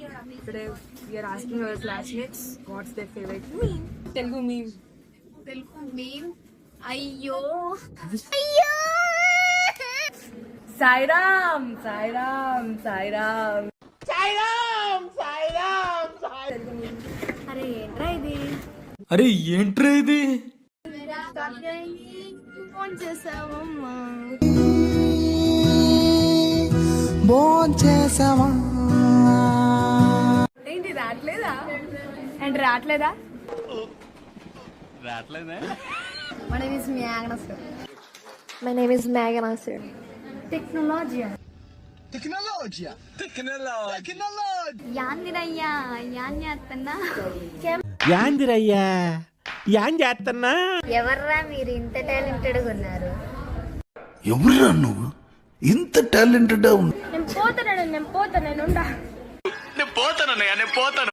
Today we are asking our classmates what's their favorite meme. Telugu meme. Telugu meme. అయ్యో Sairam, Sairam, Sairam. Telugu meme. అరే ఏంట్రా ఇది అరే ఏంట్రా ఇది? ఫోన్ చేసావమ్మా ఏంటి రావట్లేదా? అండ్ రావట్లేదా రావట్లేదా? My name is Meghna sir. My name is Meghna sir. Technology. యాందిరయ్యా యాన్ చేస్తున్నా యాందిరయ్యా యాన్ చేస్తున్నా. ఎవర్రా మీరు ఇంత టాలెంటెడ్గా ఉన్నారు? ఎవరురా నువ్వు ఇంత టాలెంటెడ్ నేను పోతాను నేను పోతాను.